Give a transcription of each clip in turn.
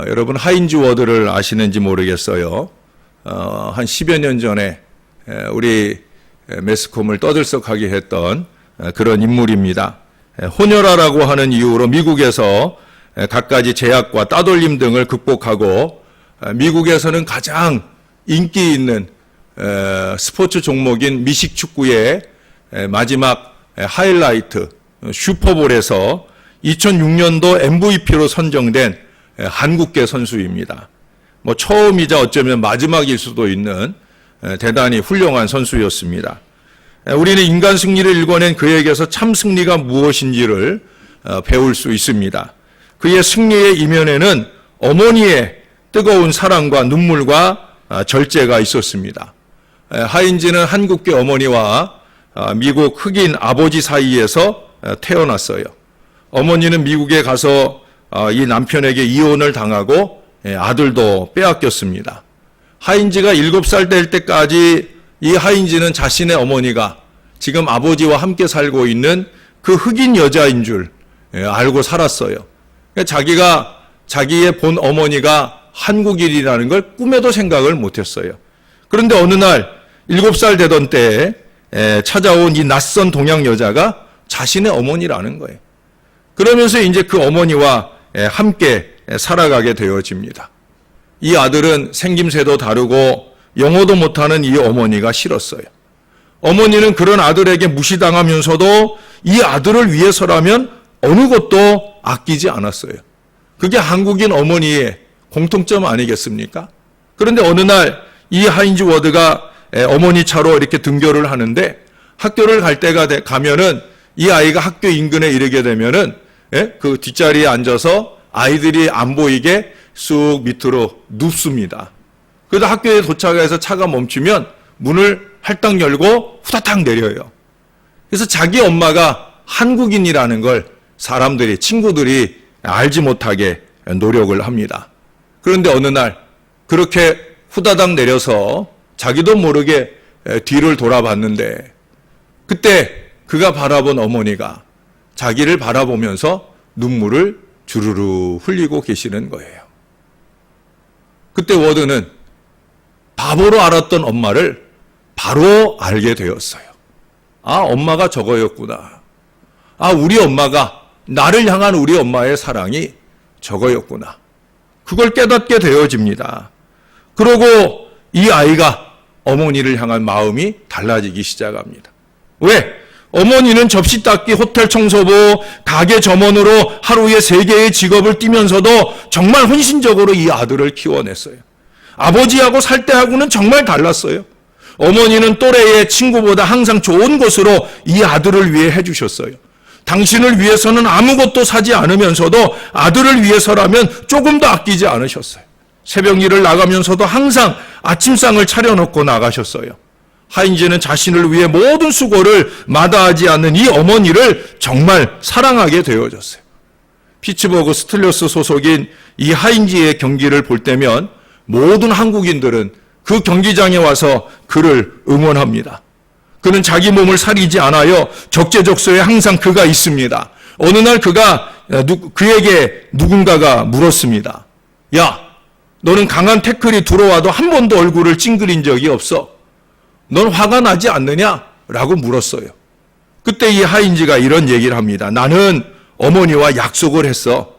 여러분 하인즈 워드를 아시는지 모르겠어요. 한 10여 년 전에 우리 매스컴을 떠들썩하게 했던 그런 인물입니다. 혼혈아라고 하는 이유로 미국에서 갖가지 제약과 따돌림 등을 극복하고 미국에서는 가장 인기 있는 스포츠 종목인 미식축구의 마지막 하이라이트 슈퍼볼에서 2006년도 MVP로 선정된 한국계 선수입니다. 처음이자 어쩌면 마지막일 수도 있는 대단히 훌륭한 선수였습니다. 우리는 인간 승리를 일궈낸 그에게서 참 승리가 무엇인지를 배울 수 있습니다. 그의 승리의 이면에는 어머니의 뜨거운 사랑과 눈물과 절제가 있었습니다. 하인즈는 한국계 어머니와 미국 흑인 아버지 사이에서 태어났어요. 어머니는 미국에 가서 이 남편에게 이혼을 당하고 아들도 빼앗겼습니다. 하인즈가 7살 될 때까지 이 하인즈는 자신의 어머니가 지금 아버지와 함께 살고 있는 그 흑인 여자인 줄 알고 살았어요. 자기가 자기의 본 어머니가 한국인이라는 걸 꿈에도 생각을 못했어요. 그런데 어느 날 7살 되던 때에 찾아온 이 낯선 동양 여자가 자신의 어머니라는 거예요. 그러면서 이제 그 어머니와 함께 살아가게 되어집니다. 이 아들은 생김새도 다르고 영어도 못하는 이 어머니가 싫었어요. 어머니는 그런 아들에게 무시당하면서도 이 아들을 위해서라면 어느 것도 아끼지 않았어요. 그게 한국인 어머니의 공통점 아니겠습니까? 그런데 어느 날 이 하인즈 워드가 어머니 차로 이렇게 등교를 하는데 학교를 갈 때가 가면은 이 아이가 학교 인근에 이르게 되면은 그 뒷자리에 앉아서 아이들이 안 보이게 쑥 밑으로 눕습니다. 그래서 학교에 도착해서 차가 멈추면 문을 할딱 열고 후다닥 내려요. 그래서 자기 엄마가 한국인이라는 걸 사람들이, 친구들이 알지 못하게 노력을 합니다. 그런데 어느 날 그렇게 후다닥 내려서 자기도 모르게 뒤를 돌아봤는데 그때 그가 바라본 어머니가 자기를 바라보면서 눈물을 주르르 흘리고 계시는 거예요. 그때 워드는 바보로 알았던 엄마를 바로 알게 되었어요. 아, 엄마가 저거였구나. 아, 우리 엄마가, 나를 향한 우리 엄마의 사랑이 저거였구나. 그걸 깨닫게 되어집니다. 그러고 이 아이가 어머니를 향한 마음이 달라지기 시작합니다. 왜? 어머니는 접시 닦기, 호텔 청소부, 가게 점원으로 하루에 3개의 직업을 뛰면서도 정말 헌신적으로 이 아들을 키워냈어요. 아버지하고 살 때하고는 정말 달랐어요. 어머니는 또래의 친구보다 항상 좋은 것으로 이 아들을 위해 해주셨어요. 당신을 위해서는 아무것도 사지 않으면서도 아들을 위해서라면 조금도 아끼지 않으셨어요. 새벽 일을 나가면서도 항상 아침상을 차려놓고 나가셨어요. 하인즈는 자신을 위해 모든 수고를 마다하지 않는 이 어머니를 정말 사랑하게 되어졌어요. 피츠버그 스틸러스 소속인 이 하인즈의 경기를 볼 때면 모든 한국인들은 그 경기장에 와서 그를 응원합니다. 그는 자기 몸을 사리지 않아요. 적재적소에 항상 그가 있습니다. 어느 날 그에게 누군가가 물었습니다. 야, 너는 강한 태클이 들어와도 한 번도 얼굴을 찡그린 적이 없어. 넌 화가 나지 않느냐? 라고 물었어요. 그때 이 하인즈가 이런 얘기를 합니다. 나는 어머니와 약속을 했어.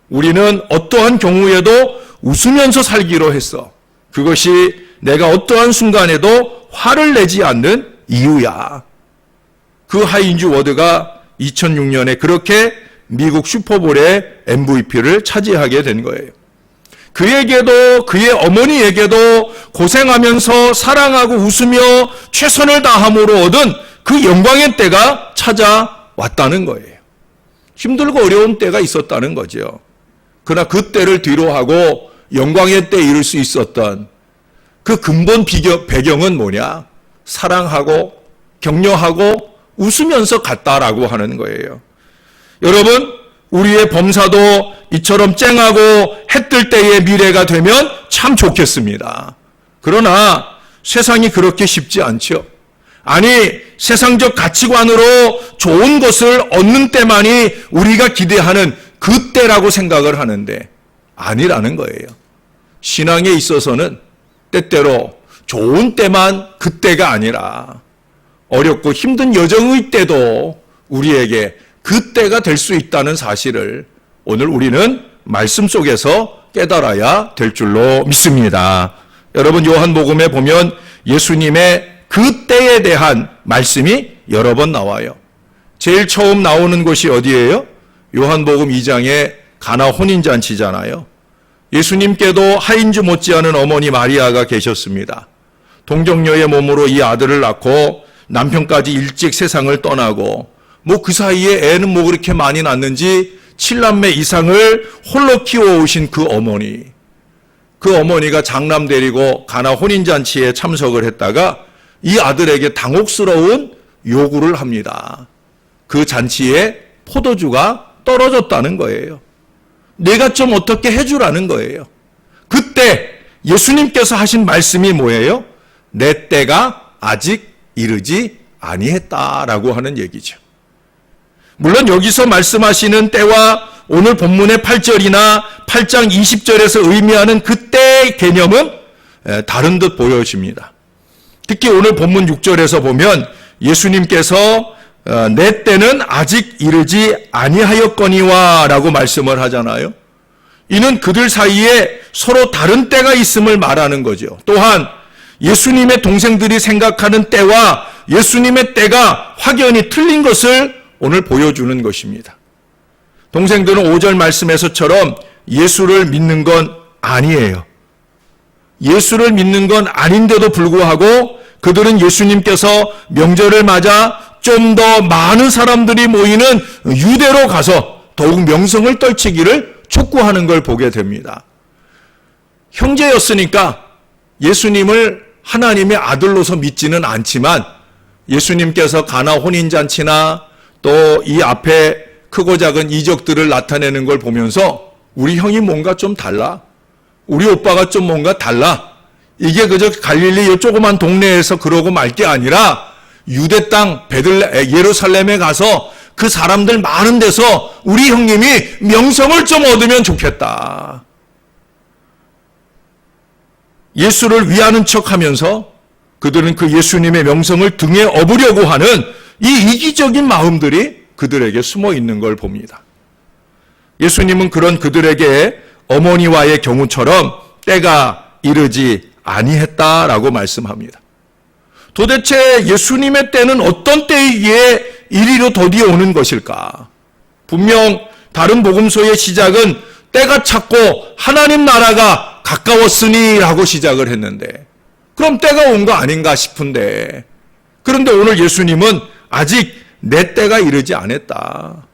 우리는 어떠한 경우에도 웃으면서 살기로 했어. 그것이 내가 어떠한 순간에도 화를 내지 않는 이유야. 그 하인즈 워드가 2006년에 그렇게 미국 슈퍼볼의 MVP를 차지하게 된 거예요. 그에게도 그의 어머니에게도 고생하면서 사랑하고 웃으며 최선을 다함으로 얻은 그 영광의 때가 찾아왔다는 거예요. 힘들고 어려운 때가 있었다는 거죠. 그러나 그 때를 뒤로하고 영광의 때에 이를 수 있었던 그 근본 배경은 뭐냐? 사랑하고 격려하고 웃으면서 갔다라고 하는 거예요. 여러분, 우리의 범사도 이처럼 쨍하고 해 뜰 때의 미래가 되면 참 좋겠습니다. 그러나 세상이 그렇게 쉽지 않죠. 아니, 세상적 가치관으로 좋은 것을 얻는 때만이 우리가 기대하는 그 때라고 생각을 하는데 아니라는 거예요. 신앙에 있어서는 때때로 좋은 때만 그때가 아니라 어렵고 힘든 여정의 때도 우리에게 그때가 될 수 있다는 사실을 오늘 우리는 말씀 속에서 깨달아야 될 줄로 믿습니다. 여러분, 요한복음에 보면 예수님의 그때에 대한 말씀이 여러 번 나와요. 제일 처음 나오는 곳이 어디예요? 요한복음 2장에 가나 혼인잔치잖아요. 예수님께도 하인주 못지않은 어머니 마리아가 계셨습니다. 동정녀의 몸으로 이 아들을 낳고 남편까지 일찍 세상을 떠나고 그 사이에 애는 그렇게 많이 낳는지 7남매 이상을 홀로 키워오신 그 어머니가 장남 데리고 가나 혼인잔치에 참석을 했다가 이 아들에게 당혹스러운 요구를 합니다. 그 잔치에 포도주가 떨어졌다는 거예요. 내가 좀 어떻게 해주라는 거예요. 그때 예수님께서 하신 말씀이 뭐예요? 내 때가 아직 이르지 아니했다라고 하는 얘기죠. 물론 여기서 말씀하시는 때와 오늘 본문의 8절이나 8장 20절에서 의미하는 그때의 개념은 다른 듯 보여집니다. 특히 오늘 본문 6절에서 보면 예수님께서 내 때는 아직 이르지 아니하였거니와 라고 말씀을 하잖아요. 이는 그들 사이에 서로 다른 때가 있음을 말하는 거죠. 또한 예수님의 동생들이 생각하는 때와 예수님의 때가 확연히 틀린 것을 오늘 보여주는 것입니다. 동생들은 5절 말씀에서처럼 예수를 믿는 건 아니에요. 예수를 믿는 건 아닌데도 불구하고 그들은 예수님께서 명절을 맞아 좀 더 많은 사람들이 모이는 유대로 가서 더욱 명성을 떨치기를 촉구하는 걸 보게 됩니다. 형제였으니까 예수님을 하나님의 아들로서 믿지는 않지만 예수님께서 가나 혼인잔치나 또 이 앞에 크고 작은 이적들을 나타내는 걸 보면서 우리 형이 뭔가 좀 달라. 우리 오빠가 좀 뭔가 달라. 이게 그저 갈릴리 이 조그만 동네에서 그러고 말 게 아니라 유대 땅 예루살렘에 가서 그 사람들 많은 데서 우리 형님이 명성을 좀 얻으면 좋겠다. 예수를 위하는 척하면서 그들은 그 예수님의 명성을 등에 업으려고 하는 이 이기적인 마음들이 그들에게 숨어 있는 걸 봅니다. 예수님은 그런 그들에게 어머니와의 경우처럼 때가 이르지 아니했다라고 말씀합니다. 도대체 예수님의 때는 어떤 때이기에 이리로 더디어 오는 것일까? 분명 다른 복음서의 시작은 때가 찼고 하나님 나라가 가까웠으니 라고 시작을 했는데 그럼 때가 온 거 아닌가 싶은데 그런데 오늘 예수님은 아직 내 때가 이르지 않았다.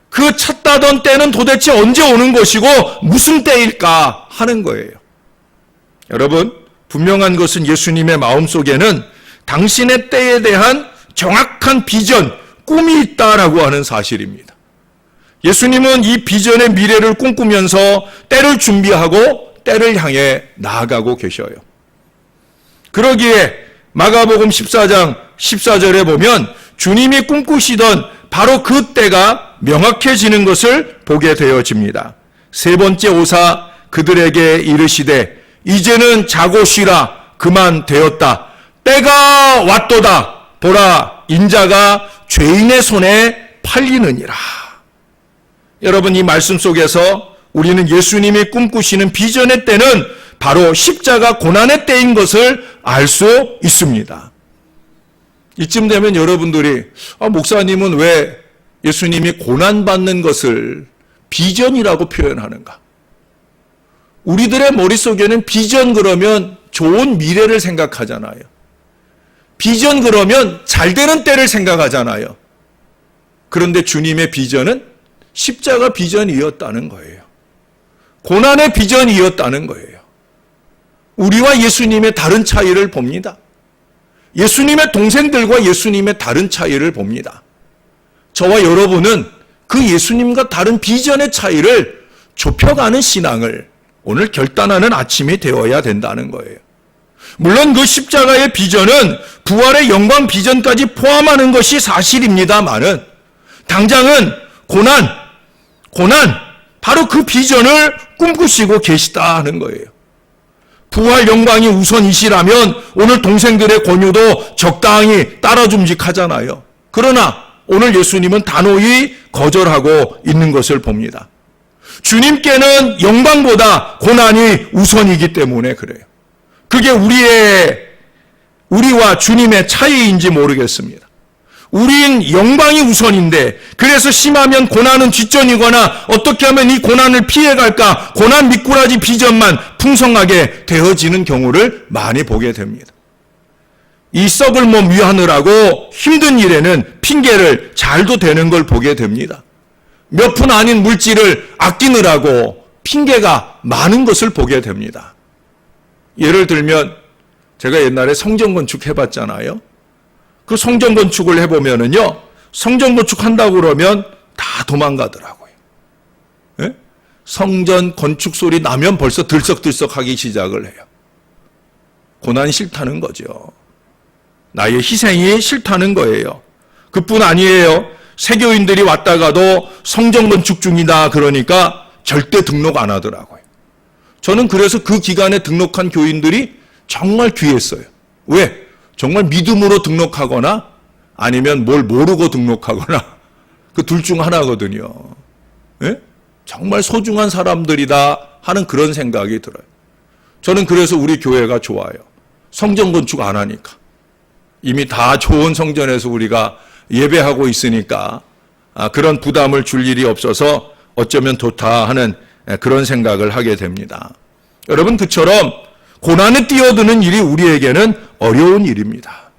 그 찼다던 때는 도대체 언제 오는 것이고 무슨 때일까 하는 거예요. 여러분, 분명한 것은 예수님의 마음속에는 당신의 때에 대한 정확한 비전, 꿈이 있다라고 하는 사실입니다. 예수님은 이 비전의 미래를 꿈꾸면서 때를 준비하고 때를 향해 나아가고 계셔요. 그러기에 마가복음 14장 14절에 보면 주님이 꿈꾸시던 바로 그 때가 명확해지는 것을 보게 되어집니다. 세 번째 오사 그들에게 이르시되 이제는 자고 쉬라 그만 되었다. 때가 왔도다. 보라 인자가 죄인의 손에 팔리느니라. 여러분, 이 말씀 속에서 우리는 예수님이 꿈꾸시는 비전의 때는 바로 십자가 고난의 때인 것을 알 수 있습니다. 이쯤 되면 여러분들이 목사님은 왜 예수님이 고난받는 것을 비전이라고 표현하는가? 우리들의 머릿속에는 비전 그러면 좋은 미래를 생각하잖아요. 비전 그러면 잘 되는 때를 생각하잖아요. 그런데 주님의 비전은 십자가 비전이었다는 거예요. 고난의 비전이었다는 거예요. 우리와 예수님의 다른 차이를 봅니다. 예수님의 동생들과 예수님의 다른 차이를 봅니다. 저와 여러분은 그 예수님과 다른 비전의 차이를 좁혀가는 신앙을 오늘 결단하는 아침이 되어야 된다는 거예요. 물론 그 십자가의 비전은 부활의 영광 비전까지 포함하는 것이 사실입니다만은 당장은 고난, 바로 그 비전을 꿈꾸시고 계시다 하는 거예요. 부활 영광이 우선이시라면 오늘 동생들의 권유도 적당히 따라줌직하잖아요. 그러나 오늘 예수님은 단호히 거절하고 있는 것을 봅니다. 주님께는 영광보다 고난이 우선이기 때문에 그래요. 그게 우리와 주님의 차이인지 모르겠습니다. 우린 영광이 우선인데 그래서 심하면 고난은 뒷전이거나 어떻게 하면 이 고난을 피해갈까 고난 미꾸라지 비전만 풍성하게 되어지는 경우를 많이 보게 됩니다. 이 썩을 몸 위하느라고 힘든 일에는 핑계를 잘도 대는 걸 보게 됩니다. 몇 푼 아닌 물질을 아끼느라고 핑계가 많은 것을 보게 됩니다. 예를 들면 제가 옛날에 성전 건축 해봤잖아요. 그 성전 건축을 해보면은요, 성전 건축 한다고 그러면 다 도망가더라고요. 예? 성전 건축 소리 나면 벌써 들썩들썩 하기 시작을 해요. 고난이 싫다는 거죠. 나의 희생이 싫다는 거예요. 그뿐 아니에요. 세교인들이 왔다가도 성전 건축 중이다 그러니까 절대 등록 안 하더라고요. 저는 그래서 그 기간에 등록한 교인들이 정말 귀했어요. 왜? 정말 믿음으로 등록하거나 아니면 뭘 모르고 등록하거나 그 둘 중 하나거든요. 예? 정말 소중한 사람들이다 하는 그런 생각이 들어요. 저는 그래서 우리 교회가 좋아요. 성전 건축 안 하니까. 이미 다 좋은 성전에서 우리가 예배하고 있으니까 그런 부담을 줄 일이 없어서 어쩌면 좋다 하는 그런 생각을 하게 됩니다. 여러분, 그처럼 고난에 뛰어드는 일이 우리에게는 어려운 일입니다.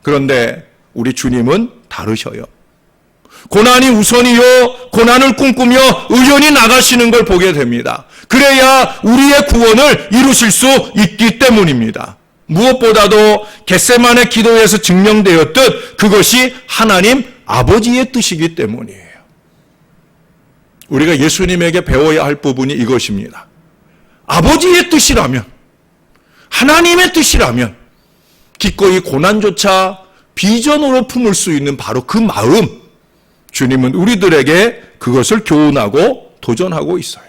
그런데 우리 주님은 다르셔요. 고난이 우선이요, 고난을 꿈꾸며 의연히 나가시는 걸 보게 됩니다. 그래야 우리의 구원을 이루실 수 있기 때문입니다. 무엇보다도 겟세마네 기도에서 증명되었듯 그것이 하나님 아버지의 뜻이기 때문이에요. 우리가 예수님에게 배워야 할 부분이 이것입니다. 아버지의 뜻이라면, 하나님의 뜻이라면 기꺼이 고난조차 비전으로 품을 수 있는 바로 그 마음, 주님은 우리들에게 그것을 교훈하고 도전하고 있어요.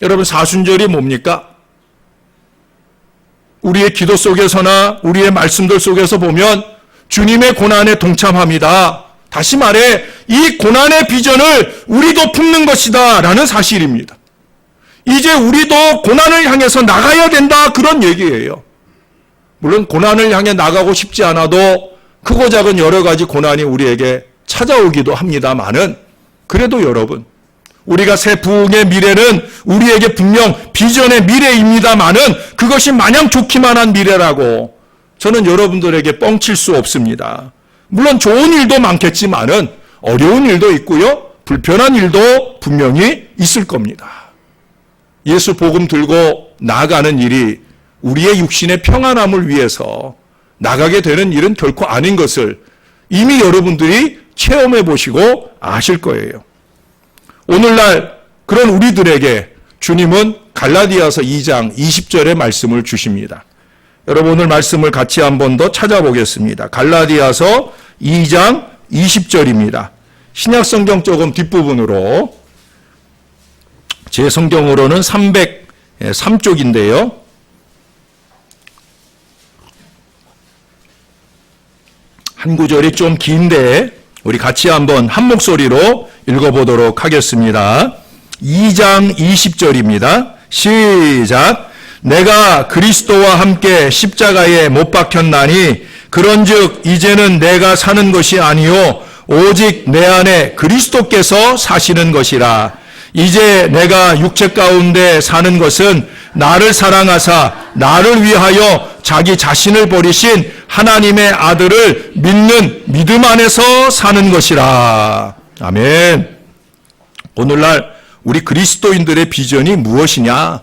여러분, 사순절이 뭡니까? 우리의 기도 속에서나 우리의 말씀들 속에서 보면 주님의 고난에 동참합니다. 다시 말해 이 고난의 비전을 우리도 품는 것이다 라는 사실입니다. 이제 우리도 고난을 향해서 나가야 된다 그런 얘기예요. 물론 고난을 향해 나가고 싶지 않아도 크고 작은 여러 가지 고난이 우리에게 찾아오기도 합니다만은 그래도 여러분, 우리가 새 부흥의 미래는 우리에게 분명 비전의 미래입니다만은 그것이 마냥 좋기만 한 미래라고 저는 여러분들에게 뻥칠 수 없습니다. 물론 좋은 일도 많겠지만은 어려운 일도 있고요, 불편한 일도 분명히 있을 겁니다. 예수 복음 들고 나아가는 일이 우리의 육신의 평안함을 위해서 나가게 되는 일은 결코 아닌 것을 이미 여러분들이 체험해 보시고 아실 거예요. 오늘날 그런 우리들에게 주님은 갈라디아서 2장 20절의 말씀을 주십니다. 여러분, 오늘 말씀을 같이 한 번 더 찾아보겠습니다. 갈라디아서 2장 20절입니다. 신약성경 조금 뒷부분으로, 제 성경으로는 303쪽인데요. 한 구절이 좀 긴데 우리 같이 한번 한 목소리로 읽어보도록 하겠습니다. 2장 20절입니다. 시작. 내가 그리스도와 함께 십자가에 못 박혔나니 그런즉 이제는 내가 사는 것이 아니요 오직 내 안에 그리스도께서 사시는 것이라. 이제 내가 육체 가운데 사는 것은 나를 사랑하사 나를 위하여 자기 자신을 버리신 하나님의 아들을 믿는 믿음 안에서 사는 것이라. 아멘. 오늘날 우리 그리스도인들의 비전이 무엇이냐?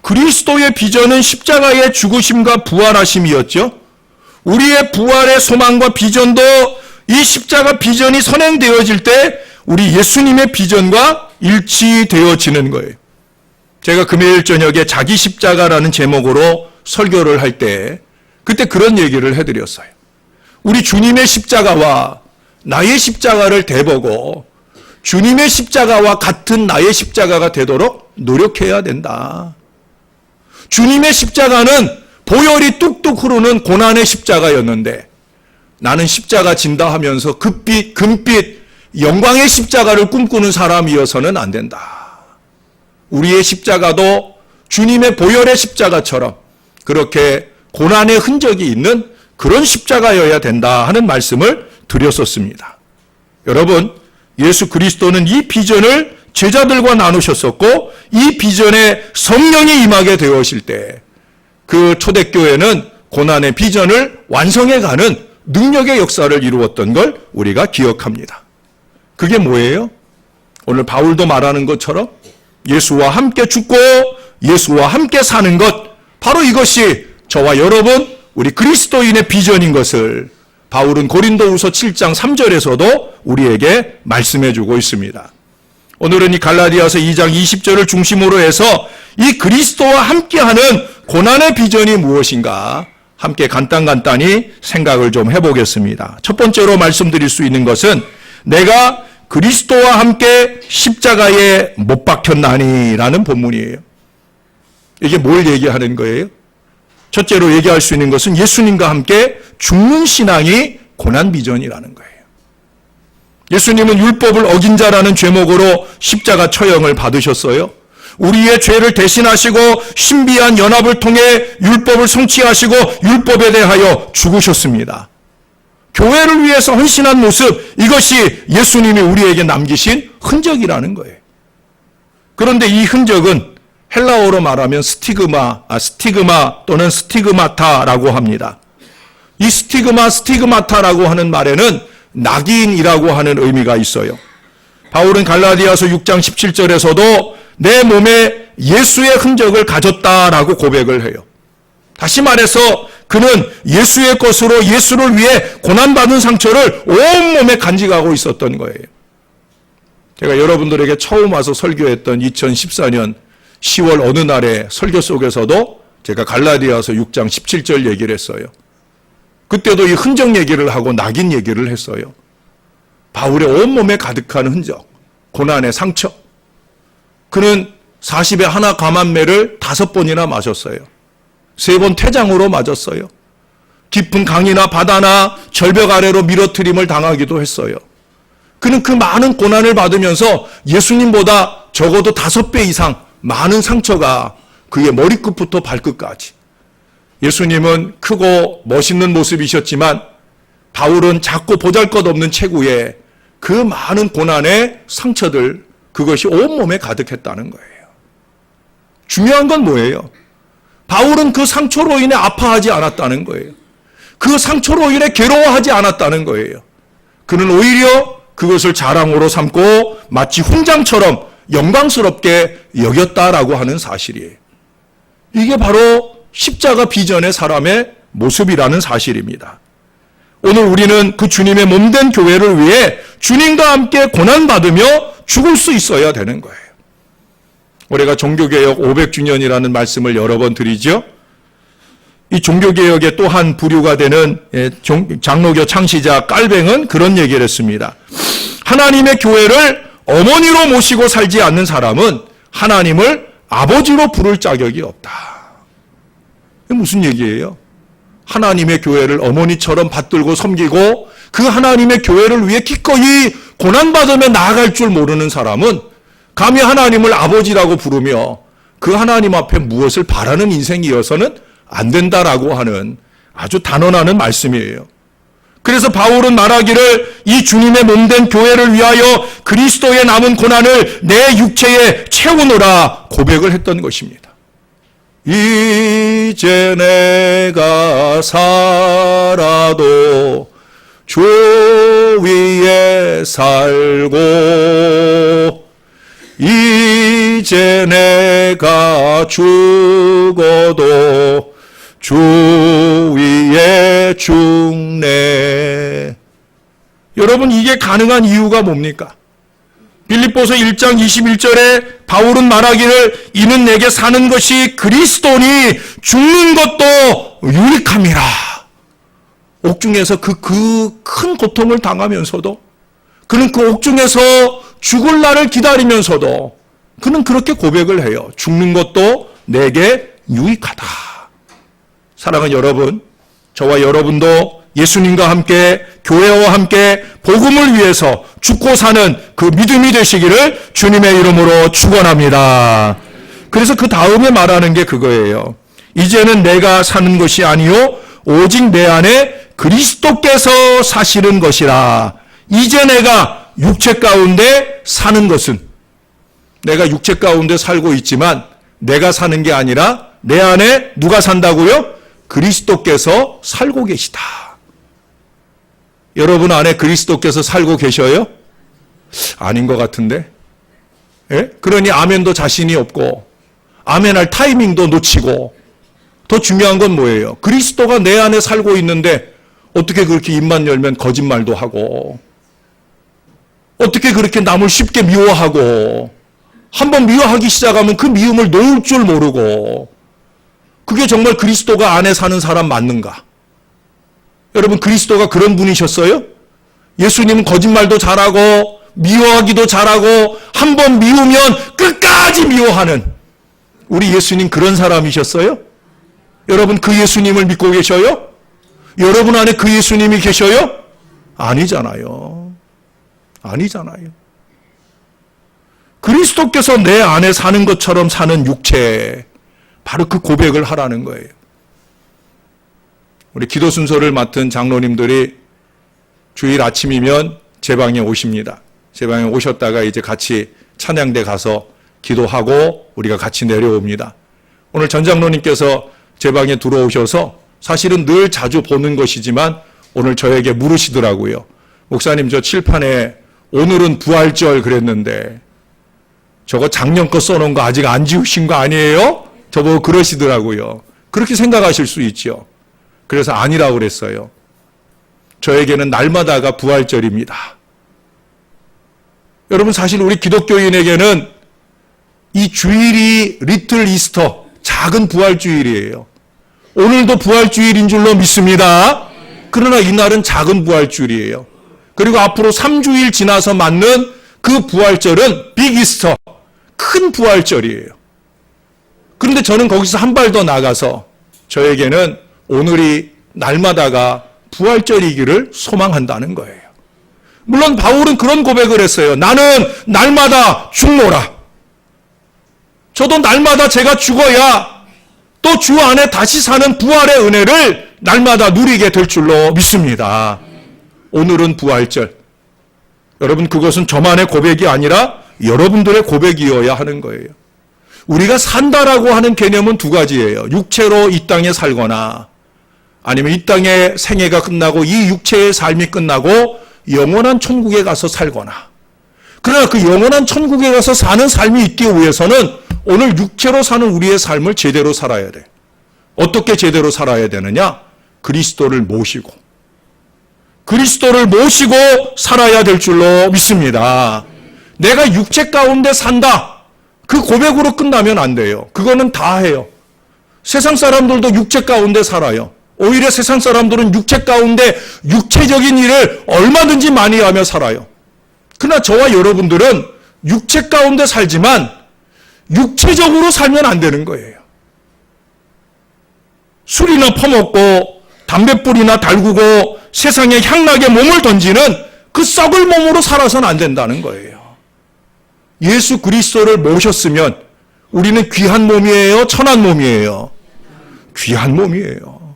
그리스도의 비전은 십자가의 죽으심과 부활하심이었죠. 우리의 부활의 소망과 비전도 이 십자가 비전이 선행되어질 때 우리 예수님의 비전과 일치되어지는 거예요. 제가 금요일 저녁에 자기 십자가라는 제목으로 설교를 할 때 그때 그런 얘기를 해드렸어요. 우리 주님의 십자가와 나의 십자가를 대보고 주님의 십자가와 같은 나의 십자가가 되도록 노력해야 된다. 주님의 십자가는 보혈이 뚝뚝 흐르는 고난의 십자가였는데 나는 십자가 진다 하면서 금빛 영광의 십자가를 꿈꾸는 사람이어서는 안 된다. 우리의 십자가도 주님의 보혈의 십자가처럼 그렇게 고난의 흔적이 있는 그런 십자가여야 된다 하는 말씀을 드렸었습니다. 여러분, 예수 그리스도는 이 비전을 제자들과 나누셨었고 이 비전에 성령이 임하게 되었을 때 그 초대교회는 고난의 비전을 완성해가는 능력의 역사를 이루었던 걸 우리가 기억합니다. 그게 뭐예요? 오늘 바울도 말하는 것처럼 예수와 함께 죽고 예수와 함께 사는 것, 바로 이것이 저와 여러분 우리 그리스도인의 비전인 것을 바울은 고린도후서 7장 3절에서도 우리에게 말씀해 주고 있습니다. 오늘은 이 갈라디아서 2장 20절을 중심으로 해서 이 그리스도와 함께하는 고난의 비전이 무엇인가 함께 간단히 생각을 좀 해보겠습니다. 첫 번째로 말씀드릴 수 있는 것은 내가 그리스도와 함께 십자가에 못 박혔나니라는 본문이에요. 이게 뭘 얘기하는 거예요? 첫째로 얘기할 수 있는 것은 예수님과 함께 죽는 신앙이 고난 비전이라는 거예요. 예수님은 율법을 어긴 자라는 죄목으로 십자가 처형을 받으셨어요. 우리의 죄를 대신하시고 신비한 연합을 통해 율법을 성취하시고 율법에 대하여 죽으셨습니다. 교회를 위해서 헌신한 모습, 이것이 예수님이 우리에게 남기신 흔적이라는 거예요. 그런데 이 흔적은 헬라어로 말하면 스티그마 또는 스티그마타라고 합니다. 이 스티그마타라고 하는 말에는 낙인이라고 하는 의미가 있어요. 바울은 갈라디아서 6장 17절에서도 내 몸에 예수의 흔적을 가졌다라고 고백을 해요. 다시 말해서 그는 예수의 것으로 예수를 위해 고난받은 상처를 온몸에 간직하고 있었던 거예요. 제가 여러분들에게 처음 와서 설교했던 2014년 10월 어느 날의 설교 속에서도 제가 갈라디아서 6장 17절 얘기를 했어요. 그때도 이 흔적 얘기를 하고 낙인 얘기를 했어요. 바울의 온몸에 가득한 흔적, 고난의 상처. 그는 40에 하나 감한매를 5번이나 맞았어요. 3번 태장으로 맞았어요. 깊은 강이나 바다나 절벽 아래로 밀어트림을 당하기도 했어요. 그는 그 많은 고난을 받으면서 예수님보다 적어도 5배 이상 많은 상처가 그의 머리끝부터 발끝까지. 예수님은 크고 멋있는 모습이셨지만 바울은 작고 보잘것없는 체구에 그 많은 고난의 상처들, 그것이 온몸에 가득했다는 거예요. 중요한 건 뭐예요? 바울은 그 상처로 인해 아파하지 않았다는 거예요. 그 상처로 인해 괴로워하지 않았다는 거예요. 그는 오히려 그것을 자랑으로 삼고 마치 훈장처럼 영광스럽게 여겼다라고 하는 사실이에요. 이게 바로 십자가 비전의 사람의 모습이라는 사실입니다. 오늘 우리는 그 주님의 몸된 교회를 위해 주님과 함께 고난받으며 죽을 수 있어야 되는 거예요. 올해가 종교개혁 500주년이라는 말씀을 여러 번 드리죠. 이 종교개혁의 또 한 부류가 되는 장로교 창시자 깔뱅은 그런 얘기를 했습니다. 하나님의 교회를 어머니로 모시고 살지 않는 사람은 하나님을 아버지로 부를 자격이 없다. 이게 무슨 얘기예요? 하나님의 교회를 어머니처럼 받들고 섬기고 그 하나님의 교회를 위해 기꺼이 고난받으며 나아갈 줄 모르는 사람은 감히 하나님을 아버지라고 부르며 그 하나님 앞에 무엇을 바라는 인생이어서는 안 된다라고 하는 아주 단언하는 말씀이에요. 그래서 바울은 말하기를 이 주님의 몸된 교회를 위하여 그리스도의 남은 고난을 내 육체에 채우노라 고백을 했던 것입니다. 이제 내가 살아도 주 위에 살고 이제 내가 죽어도 주 위에 죽네. 여러분, 이게 가능한 이유가 뭡니까? 빌립보서 1장 21절에 바울은 말하기를 이는 내게 사는 것이 그리스도니 죽는 것도 유익함이라. 옥중에서 그 큰 고통을 당하면서도 그는 그 옥중에서 죽을 날을 기다리면서도 그는 그렇게 고백을 해요. 죽는 것도 내게 유익하다. 사랑하는 여러분, 저와 여러분도 예수님과 함께 교회와 함께 복음을 위해서 죽고 사는 그 믿음이 되시기를 주님의 이름으로 축원합니다. 그래서 그 다음에 말하는 게 그거예요. 이제는 내가 사는 것이 아니요 오직 내 안에 그리스도께서 사시는 것이라. 이제 내가 육체 가운데 사는 것은, 내가 육체 가운데 살고 있지만 내가 사는 게 아니라 내 안에 누가 산다고요? 그리스도께서 살고 계시다. 여러분 안에 그리스도께서 살고 계셔요? 아닌 것 같은데. 예? 그러니 아멘도 자신이 없고 아멘할 타이밍도 놓치고, 더 중요한 건 뭐예요? 그리스도가 내 안에 살고 있는데 어떻게 그렇게 입만 열면 거짓말도 하고, 어떻게 그렇게 남을 쉽게 미워하고, 한번 미워하기 시작하면 그 미움을 놓을 줄 모르고, 그게 정말 그리스도가 안에 사는 사람 맞는가? 여러분, 그리스도가 그런 분이셨어요? 예수님은 거짓말도 잘하고 미워하기도 잘하고 한번 미우면 끝까지 미워하는 우리 예수님 그런 사람이셨어요? 여러분, 그 예수님을 믿고 계셔요? 여러분 안에 그 예수님이 계셔요? 아니잖아요. 아니잖아요. 그리스도께서 내 안에 사는 것처럼 사는 육체, 바로 그 고백을 하라는 거예요. 우리 기도 순서를 맡은 장로님들이 주일 아침이면 제 방에 오십니다. 제 방에 오셨다가 이제 같이 찬양대 가서 기도하고 우리가 같이 내려옵니다. 오늘 전 장로님께서 제 방에 들어오셔서 사실은 늘 자주 보는 것이지만 오늘 저에게 물으시더라고요. 목사님, 저 칠판에 오늘은 부활절 그랬는데 저거 작년 거 써놓은 거 아직 안 지우신 거 아니에요? 저보고 그러시더라고요. 그렇게 생각하실 수 있죠. 그래서 아니라고 그랬어요. 저에게는 날마다가 부활절입니다. 여러분, 사실 우리 기독교인에게는 이 주일이 리틀 이스터, 작은 부활주일이에요. 오늘도 부활주일인 줄로 믿습니다. 그러나 이날은 작은 부활주일이에요. 그리고 앞으로 3주일 지나서 맞는 그 부활절은 빅 이스터, 큰 부활절이에요. 그런데 저는 거기서 한 발 더 나가서 저에게는 오늘이 날마다가 부활절이기를 소망한다는 거예요. 물론 바울은 그런 고백을 했어요. 나는 날마다 죽노라. 저도 날마다 제가 죽어야 또 주 안에 다시 사는 부활의 은혜를 날마다 누리게 될 줄로 믿습니다. 오늘은 부활절. 여러분, 그것은 저만의 고백이 아니라 여러분들의 고백이어야 하는 거예요. 우리가 산다라고 하는 개념은 두 가지예요. 육체로 이 땅에 살거나 아니면 이 땅의 생애가 끝나고 이 육체의 삶이 끝나고 영원한 천국에 가서 살거나. 그러나 그 영원한 천국에 가서 사는 삶이 있기 위해서는 오늘 육체로 사는 우리의 삶을 제대로 살아야 돼. 어떻게 제대로 살아야 되느냐? 그리스도를 모시고 살아야 될 줄로 믿습니다. 내가 육체 가운데 산다. 그 고백으로 끝나면 안 돼요. 그거는 다 해요. 세상 사람들도 육체 가운데 살아요. 오히려 세상 사람들은 육체 가운데 육체적인 일을 얼마든지 많이 하며 살아요. 그러나 저와 여러분들은 육체 가운데 살지만 육체적으로 살면 안 되는 거예요. 술이나 퍼먹고 담뱃불이나 달구고 세상에 향락에 몸을 던지는 그 썩을 몸으로 살아서는 안 된다는 거예요. 예수 그리스도를 모셨으면 우리는 귀한 몸이에요? 천한 몸이에요? 귀한 몸이에요.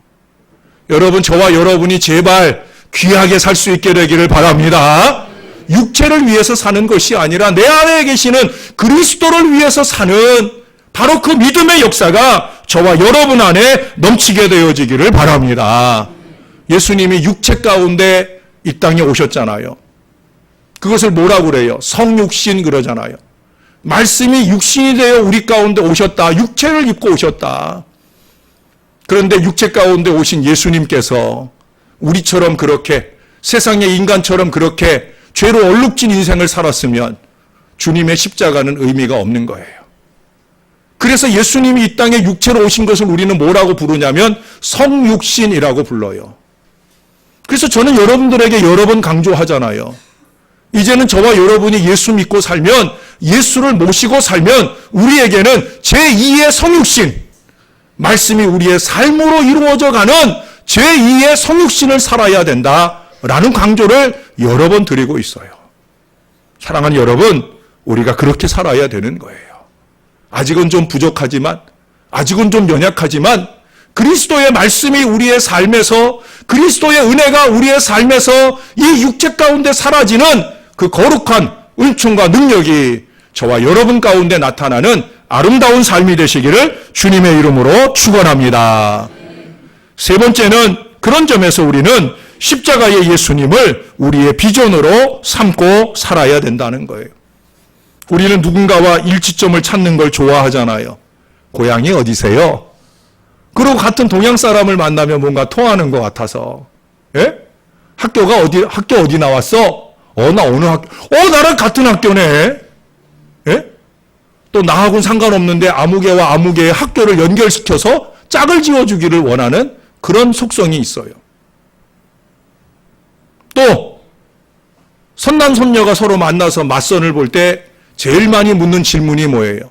여러분, 저와 여러분이 제발 귀하게 살 수 있게 되기를 바랍니다. 육체를 위해서 사는 것이 아니라 내 안에 계시는 그리스도를 위해서 사는 바로 그 믿음의 역사가 저와 여러분 안에 넘치게 되어지기를 바랍니다. 예수님이 육체 가운데 이 땅에 오셨잖아요. 그것을 뭐라고 그래요? 성육신 그러잖아요. 말씀이 육신이 되어 우리 가운데 오셨다. 육체를 입고 오셨다. 그런데 육체 가운데 오신 예수님께서 우리처럼 그렇게 세상의 인간처럼 그렇게 죄로 얼룩진 인생을 살았으면 주님의 십자가는 의미가 없는 거예요. 그래서 예수님이 이 땅에 육체로 오신 것을 우리는 뭐라고 부르냐면 성육신이라고 불러요. 그래서 저는 여러분들에게 여러 번 강조하잖아요. 이제는 저와 여러분이 예수 믿고 살면, 예수를 모시고 살면 우리에게는 제2의 성육신, 말씀이 우리의 삶으로 이루어져가는 제2의 성육신을 살아야 된다라는 강조를 여러 번 드리고 있어요. 사랑하는 여러분, 우리가 그렇게 살아야 되는 거예요. 아직은 좀 부족하지만, 아직은 좀 연약하지만 그리스도의 말씀이 우리의 삶에서, 그리스도의 은혜가 우리의 삶에서 이 육체 가운데 사라지는 그 거룩한 은총과 능력이 저와 여러분 가운데 나타나는 아름다운 삶이 되시기를 주님의 이름으로 축원합니다. 세 번째는 그런 점에서 우리는 십자가의 예수님을 우리의 비전으로 삼고 살아야 된다는 거예요. 우리는 누군가와 일치점을 찾는 걸 좋아하잖아요. 고향이 어디세요? 그리고 같은 동양 사람을 만나면 뭔가 통하는 것 같아서. 예? 학교 어디 나왔어? 나 어느 학교? 나랑 같은 학교네. 예? 또 나하고는 상관없는데 아무개와 아무개의 학교를 연결시켜서 짝을 지어주기를 원하는 그런 속성이 있어요. 또 선남선녀가 서로 만나서 맞선을 볼 때 제일 많이 묻는 질문이 뭐예요?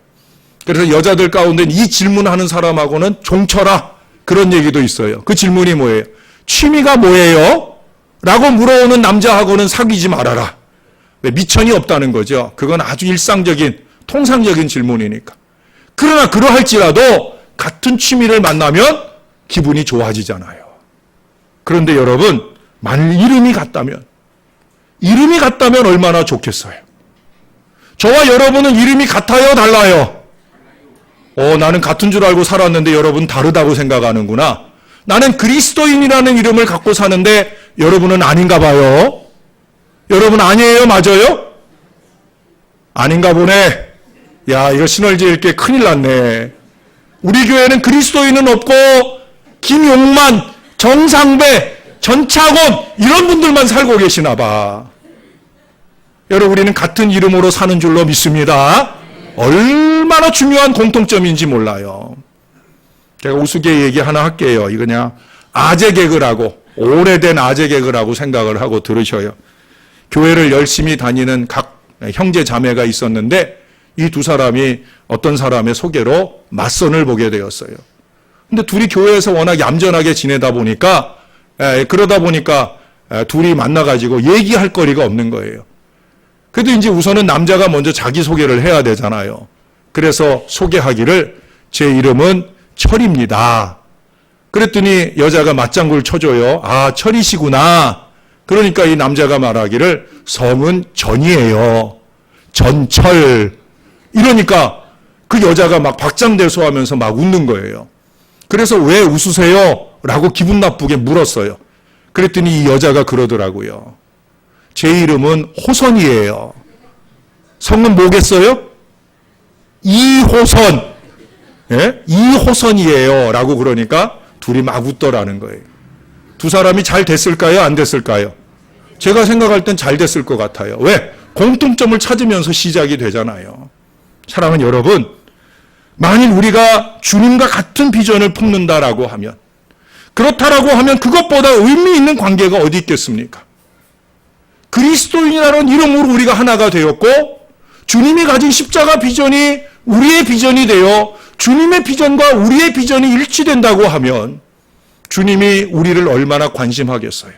그래서 여자들 가운데 이 질문하는 사람하고는 종쳐라, 그런 얘기도 있어요. 그 질문이 뭐예요? 취미가 뭐예요? 라고 물어오는 남자하고는 사귀지 말아라. 왜? 미천이 없다는 거죠. 그건 아주 일상적인 통상적인 질문이니까. 그러나 그러할지라도 같은 취미를 만나면 기분이 좋아지잖아요. 그런데 여러분, 만일 이름이 같다면 얼마나 좋겠어요. 저와 여러분은 이름이 같아요, 달라요? 나는 같은 줄 알고 살았는데 여러분 다르다고 생각하는구나. 나는 그리스도인이라는 이름을 갖고 사는데 여러분은 아닌가 봐요. 여러분 아니에요? 맞아요? 아닌가 보네. 야, 이거 시너지 읽게 큰일 났네. 우리 교회는 그리스도인은 없고 김용만, 정상배, 전차곤 이런 분들만 살고 계시나 봐. 여러분, 우리는 같은 이름으로 사는 줄로 믿습니다. 얼마나 중요한 공통점인지 몰라요. 제가 우스개 얘기 하나 할게요. 이거 그냥 아재 개그라고, 오래된 아재 개그라고 생각을 하고 들으셔요. 교회를 열심히 다니는 각 형제 자매가 있었는데 이 두 사람이 어떤 사람의 소개로 맞선을 보게 되었어요. 근데 둘이 교회에서 워낙 얌전하게 지내다 보니까 그러다 보니까 둘이 만나가지고 얘기할 거리가 없는 거예요. 그래도 이제 우선은 남자가 먼저 자기소개를 해야 되잖아요. 그래서 소개하기를 제 이름은 철입니다. 그랬더니 여자가 맞장구를 쳐줘요. 아, 철이시구나. 그러니까 이 남자가 말하기를 성은 전이에요. 전철. 이러니까 그 여자가 막 박장대소하면서 막 웃는 거예요. 그래서 왜 웃으세요? 라고 기분 나쁘게 물었어요. 그랬더니 이 여자가 그러더라고요. 제 이름은 호선이에요. 성은 뭐겠어요? 이호선. 예? 이호선이에요. 라고 그러니까 둘이 막 웃더라는 거예요. 두 사람이 잘 됐을까요? 안 됐을까요? 제가 생각할 땐 잘 됐을 것 같아요. 왜? 공통점을 찾으면서 시작이 되잖아요. 사랑하는 여러분, 만일 우리가 주님과 같은 비전을 품는다라고 하면, 그렇다라고 하면 그것보다 의미 있는 관계가 어디 있겠습니까? 그리스도인이라는 이름으로 우리가 하나가 되었고, 주님이 가진 십자가 비전이 우리의 비전이 되어 주님의 비전과 우리의 비전이 일치된다고 하면 주님이 우리를 얼마나 관심하겠어요?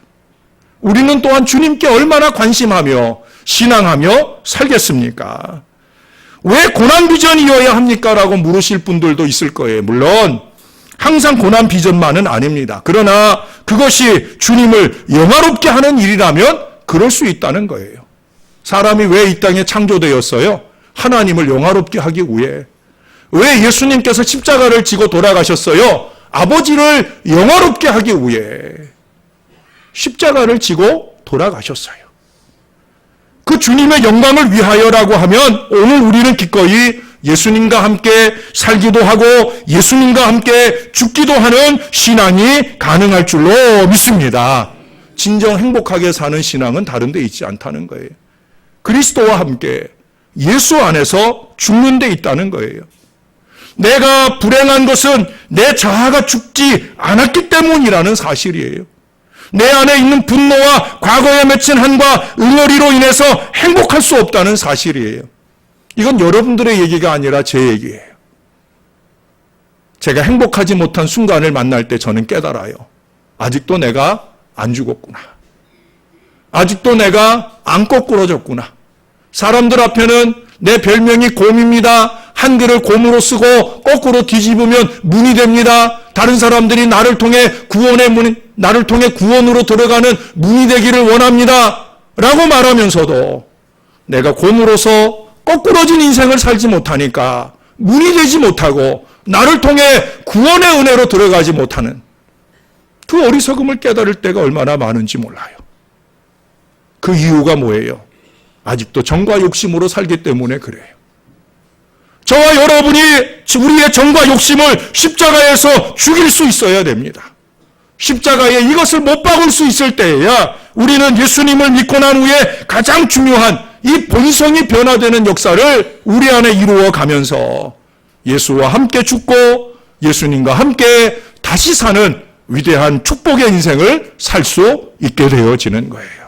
우리는 또한 주님께 얼마나 관심하며 신앙하며 살겠습니까? 왜 고난 비전이어야 합니까? 라고 물으실 분들도 있을 거예요. 물론 항상 고난 비전만은 아닙니다. 그러나 그것이 주님을 영화롭게 하는 일이라면 그럴 수 있다는 거예요. 사람이 왜 이 땅에 창조되었어요? 하나님을 영화롭게 하기 위해. 왜 예수님께서 십자가를 지고 돌아가셨어요? 아버지를 영화롭게 하기 위해 십자가를 지고 돌아가셨어요. 그 주님의 영광을 위하여라고 하면 오늘 우리는 기꺼이 예수님과 함께 살기도 하고 예수님과 함께 죽기도 하는 신앙이 가능할 줄로 믿습니다. 진정 행복하게 사는 신앙은 다른 데 있지 않다는 거예요. 그리스도와 함께 예수 안에서 죽는 데 있다는 거예요. 내가 불행한 것은 내 자아가 죽지 않았기 때문이라는 사실이에요. 내 안에 있는 분노와 과거에 맺힌 한과 응어리로 인해서 행복할 수 없다는 사실이에요. 이건 여러분들의 얘기가 아니라 제 얘기예요. 제가 행복하지 못한 순간을 만날 때 저는 깨달아요. 아직도 내가 안 죽었구나. 아직도 내가 안 거꾸러졌구나. 사람들 앞에는 내 별명이 곰입니다. 한글을 곰으로 쓰고 거꾸로 뒤집으면 문이 됩니다. 다른 사람들이 나를 통해 구원으로 들어가는 문이 되기를 원합니다. 라고 말하면서도 내가 곰으로서 거꾸러진 인생을 살지 못하니까 문이 되지 못하고 나를 통해 구원의 은혜로 들어가지 못하는 그 어리석음을 깨달을 때가 얼마나 많은지 몰라요. 그 이유가 뭐예요? 아직도 정과 욕심으로 살기 때문에 그래요. 저와 여러분이 우리의 정과 욕심을 십자가에서 죽일 수 있어야 됩니다. 십자가에 이것을 못 박을 수 있을 때에야 우리는 예수님을 믿고 난 후에 가장 중요한 이 본성이 변화되는 역사를 우리 안에 이루어 가면서 예수와 함께 죽고 예수님과 함께 다시 사는 위대한 축복의 인생을 살 수 있게 되어지는 거예요.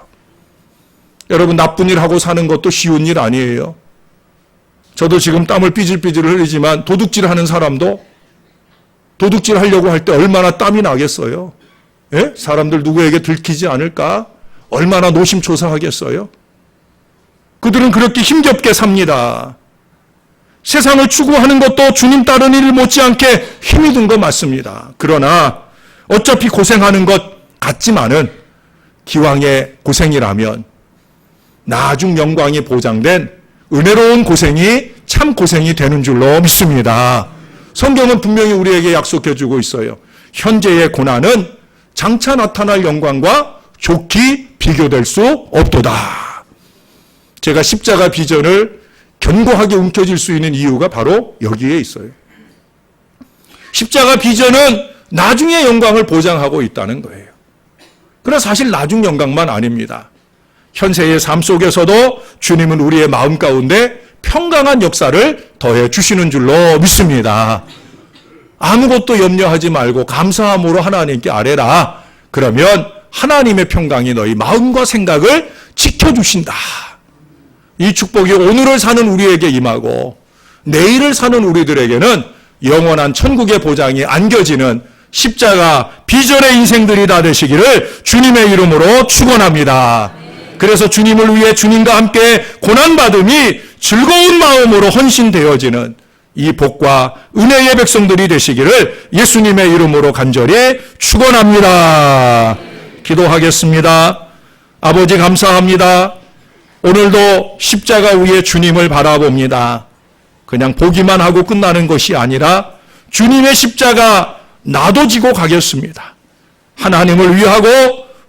여러분, 나쁜 일 하고 사는 것도 쉬운 일 아니에요. 저도 지금 땀을 삐질삐질 흘리지만 도둑질 하는 사람도 도둑질 하려고 할 때 얼마나 땀이 나겠어요? 예? 사람들 누구에게 들키지 않을까? 얼마나 노심초사하겠어요? 그들은 그렇게 힘겹게 삽니다. 세상을 추구하는 것도 주님 따르는 일 못지않게 힘이 든 것 맞습니다. 그러나 어차피 고생하는 것 같지만은 기왕의 고생이라면 나중 영광이 보장된 은혜로운 고생이 참 고생이 되는 줄로 믿습니다. 성경은 분명히 우리에게 약속해 주고 있어요. 현재의 고난은 장차 나타날 영광과 좋게 비교될 수 없도다. 제가 십자가 비전을 견고하게 움켜쥘 수 있는 이유가 바로 여기에 있어요. 십자가 비전은 나중의 영광을 보장하고 있다는 거예요. 그러나 사실 나중 영광만 아닙니다. 현세의 삶 속에서도 주님은 우리의 마음 가운데 평강한 역사를 더해 주시는 줄로 믿습니다. 아무것도 염려하지 말고 감사함으로 하나님께 아뢰라. 그러면 하나님의 평강이 너희 마음과 생각을 지켜주신다. 이 축복이 오늘을 사는 우리에게 임하고 내일을 사는 우리들에게는 영원한 천국의 보장이 안겨지는 십자가 비전의 인생들이 다 되시기를 주님의 이름으로 축원합니다. 그래서 주님을 위해 주님과 함께 고난받음이 즐거운 마음으로 헌신되어지는 이 복과 은혜의 백성들이 되시기를 예수님의 이름으로 간절히 축원합니다. 기도하겠습니다. 아버지 감사합니다. 오늘도 십자가 위에 주님을 바라봅니다. 그냥 보기만 하고 끝나는 것이 아니라 주님의 십자가 나도 지고 가겠습니다. 하나님을 위하고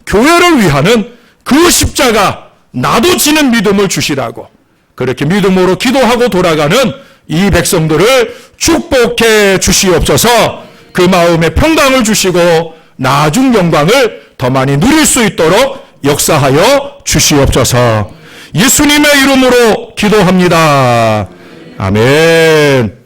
교회를 위하는 그 십자가 나도 지는 믿음을 주시라고 그렇게 믿음으로 기도하고 돌아가는 이 백성들을 축복해 주시옵소서. 그 마음에 평강을 주시고 나중 영광을 더 많이 누릴 수 있도록 역사하여 주시옵소서. 예수님의 이름으로 기도합니다. 아멘.